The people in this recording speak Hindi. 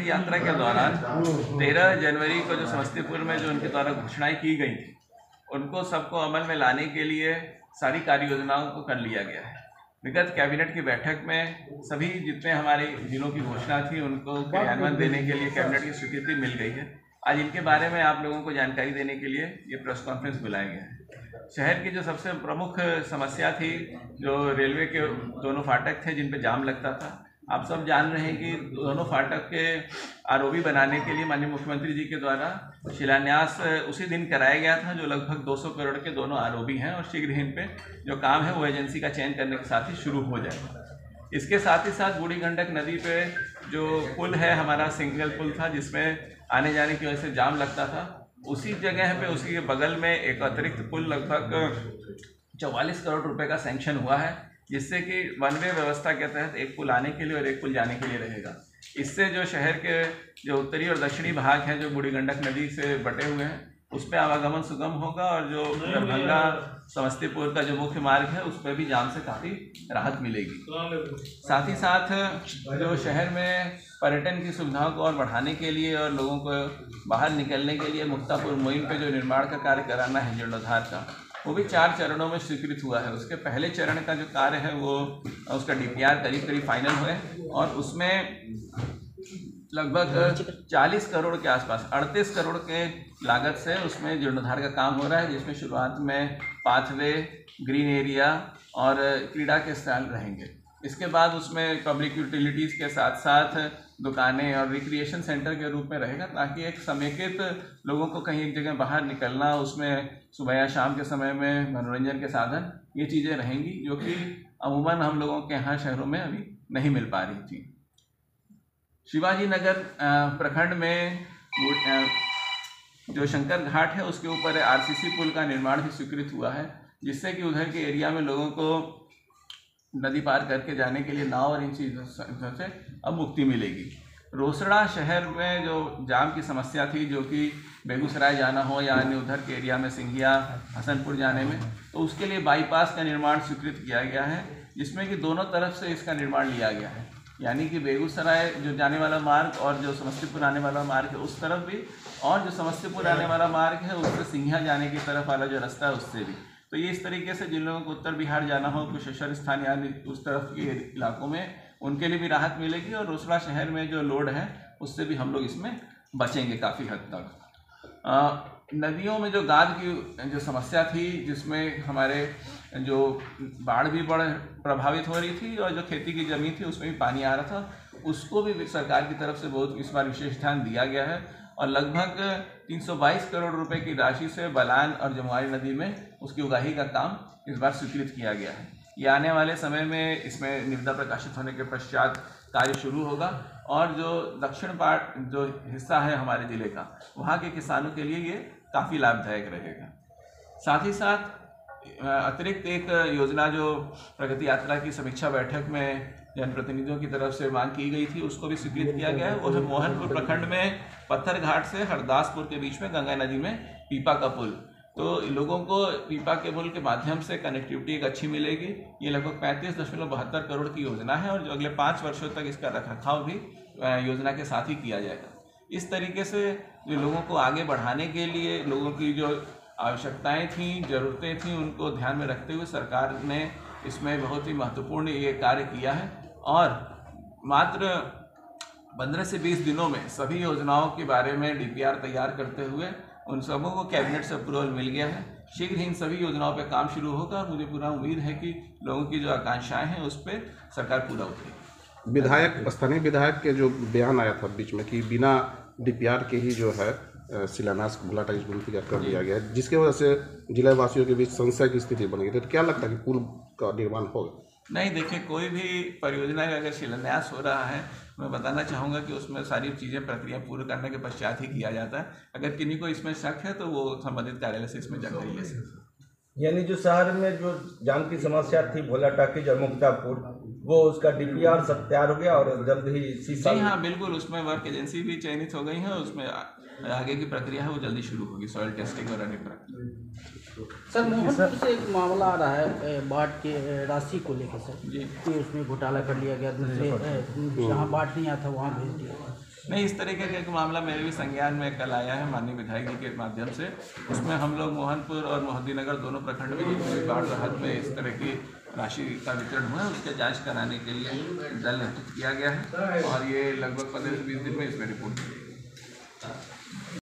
कैबिनेट यात्रा के दौरान 13 जनवरी को जो समस्तीपुर में जो उनके द्वारा घोषणाएं की गई थी, उनको सबको अमल में लाने के लिए सारी कार्य योजनाओं को कर लिया गया है। विगत कैबिनेट की बैठक में सभी जितने हमारे जिलों की घोषणा थी उनको क्रियान्वयन देने के लिए कैबिनेट की स्वीकृति मिल गई है। आज इनके बारे में आप लोगों को जानकारी देने के लिए ये प्रेस कॉन्फ्रेंस बुलाया गया है। शहर की जो सबसे प्रमुख समस्या थी, जो रेलवे के दोनों फाटक थे जिन पे जाम लगता था, आप सब जान रहे हैं कि दोनों फाटक के आरओबी बनाने के लिए माननीय मुख्यमंत्री जी के द्वारा शिलान्यास उसी दिन कराया गया था, जो लगभग 200 करोड़ के दोनों आरओबी हैं और शीघ्र ही इन पे जो काम है वो एजेंसी का चयन करने के साथ ही शुरू हो जाएगा। इसके साथ ही साथ बूढ़ी गंडक नदी पे जो पुल है हमारा सिंगल पुल था, जिसमें आने जाने की वजह से जाम लगता था, उसी जगह पे उसी के बगल में एक अतिरिक्त पुल लगभग 44 करोड़ रुपए का सैंक्शन हुआ है, जिससे कि वन वे व्यवस्था के तहत एक पुल आने के लिए और एक पुल जाने के लिए रहेगा। इससे जो शहर के जो उत्तरी और दक्षिणी भाग हैं जो बूढ़ी गंडक नदी से बटे हुए हैं, उस पर आवागमन सुगम होगा और जो दरभंगा समस्तीपुर का जो मुख्य मार्ग है उस पर भी जाम से काफ़ी राहत मिलेगी। साथ ही साथ जो शहर में पर्यटन की सुविधाओं को और बढ़ाने के लिए और लोगों को बाहर निकलने के लिए मुक्तापुर मुहिम पे जो निर्माण का कार्य कराना है जीर्णोद्धार का, वो भी 4 चरणों में स्वीकृत हुआ है। उसके पहले चरण का जो कार्य है वो उसका डीपीआर करीब फाइनल हुए और उसमें लगभग 40 करोड़ के आसपास 38 करोड़ के लागत से उसमें जीर्णोद्धार का काम हो रहा है, जिसमें शुरुआत में पाथवे, ग्रीन एरिया और क्रीड़ा के स्थान रहेंगे। इसके बाद उसमें पब्लिक यूटिलिटीज़ के साथ साथ दुकानें और रिक्रिएशन सेंटर के रूप में रहेगा, ताकि एक समेकित लोगों को कहीं एक जगह बाहर निकलना, उसमें सुबह या शाम के समय में मनोरंजन के साधन, ये चीज़ें रहेंगी जो कि अमूमन हम लोगों के यहाँ शहरों में अभी नहीं मिल पा रही थी। शिवाजी नगर प्रखंड में जो शंकर घाट है उसके ऊपर आरसीसी पुल का निर्माण भी स्वीकृत हुआ है, जिससे कि उधर के एरिया में लोगों को नदी पार करके जाने के लिए नाव और इन चीज़ों से अब मुक्ति मिलेगी। रोसड़ा शहर में जो जाम की समस्या थी, जो कि बेगूसराय जाना हो या अन्य उधर के एरिया में सिंघिया हसनपुर जाने में, तो उसके लिए बाईपास का निर्माण स्वीकृत किया गया है, जिसमें कि दोनों तरफ से इसका निर्माण लिया गया है। यानी कि बेगूसराय जो जाने वाला मार्ग और जो समस्तीपुर आने वाला मार्ग है उस तरफ भी, और जो समस्तीपुर आने वाला मार्ग है उससे सिंघिया जाने की तरफ वाला जो रास्ता है उससे भी। तो ये इस तरीके से जिन लोगों को उत्तर बिहार जाना हो, कुशेश्वर स्थान यानी उस तरफ के इलाकों में, उनके लिए भी राहत मिलेगी और रोसड़ा शहर में जो लोड है उससे भी हम लोग इसमें बचेंगे काफ़ी हद तक। नदियों में जो गाद की जो समस्या थी, जिसमें हमारे जो बाढ़ भी बड़ प्रभावित हो रही थी और जो खेती की ज़मीन थी उसमें भी पानी आ रहा था, उसको भी सरकार की तरफ से बहुत इस बार विशेष ध्यान दिया गया है और लगभग 322 करोड़ रुपए की राशि से बलान और जमुआरी नदी में उसकी उगाही का काम इस बार स्वीकृत किया गया है। ये आने वाले समय में इसमें निविदा प्रकाशित होने के पश्चात कार्य शुरू होगा और जो दक्षिण पार्ट जो हिस्सा है हमारे ज़िले का, वहाँ के किसानों के लिए ये काफ़ी लाभदायक रहेगा। साथ ही साथ अतिरिक्त एक योजना जो प्रगति यात्रा की समीक्षा बैठक में जनप्रतिनिधियों की तरफ से मांग की गई थी, उसको भी स्वीकृत किया गया है। वो है मोहनपुर प्रखंड में पत्थर घाट से हरदासपुर के बीच में गंगा नदी में पीपा का पुल। तो लोगों को पीपा के पुल के माध्यम से कनेक्टिविटी एक अच्छी मिलेगी। ये लगभग 35.72 करोड़ की योजना है और जो अगले 5 वर्षों तक इसका रखरखाव भी योजना के साथ ही किया जाएगा। इस तरीके से जो लोगों को आगे बढ़ाने के लिए लोगों की जो आवश्यकताएं थी, ज़रूरतें थी, उनको ध्यान में रखते हुए सरकार ने इसमें बहुत ही महत्वपूर्ण ये कार्य किया है और मात्र 15 से 20 दिनों में सभी योजनाओं के बारे में डीपीआर तैयार करते हुए उन सबों को कैबिनेट से अप्रूवल मिल गया है। शीघ्र ही इन सभी योजनाओं पर काम शुरू होगा और मुझे पूरा उम्मीद है कि लोगों की जो आकांक्षाएं हैं उस पर सरकार पूरा उतरेगी। विधायक, स्थानीय विधायक के जो बयान आया था बीच में कि बिना डीपीआर के ही जो है शिलान्यास कर दिया गया है, जिसके वजह से जिला वासियों के बीच संशय की स्थिति बन गई। तो क्या लगता है कि पुल का निर्माण होगा? नहीं, देखिए, कोई भी परियोजना का अगर शिलान्यास हो रहा है, मैं बताना चाहूँगा कि उसमें सारी चीज़ें प्रक्रिया पूर्ण करने के पश्चात ही किया जाता है। अगर किन्हीं को इसमें शक है तो वो संबंधित कार्यालय से इसमें जानकारी ले सकते हैं। यानी जो शहर में जो जाम की समस्या थी, भोला टाकीज और मुक्तापुर, वो उसका डीपीआर सब तैयार हो गया और जल्द ही जी हाँ, बिल्कुल, उसमें वर्क एजेंसी भी चयनित हो गई है। उसमें आगे की प्रक्रिया है वो जल्दी शुरू होगी, सॉइल टेस्टिंग और अन्य प्रक्रिया। सर मोहनपुर से एक मामला आ रहा है बाढ़ के राशि को लेकर सर जी कि उसमें घोटाला कर लिया गया, दूसरे जहाँ बाढ़ नहीं आता वहाँ भेज दिया। नहीं, इस तरीके का एक मामला मेरे भी संज्ञान में कल आया है माननीय विधायक जी के माध्यम से। उसमें हम लोग मोहनपुर और मोहद्दीनगर दोनों प्रखंड में जितने भी बाढ़ राहत में इस तरह की राशि का वितरण हुआ है उसके जांच कराने के लिए दल गठित किया गया है और ये लगभग 15 से 20 दिन में इसमें रिपोर्ट मिलेगी।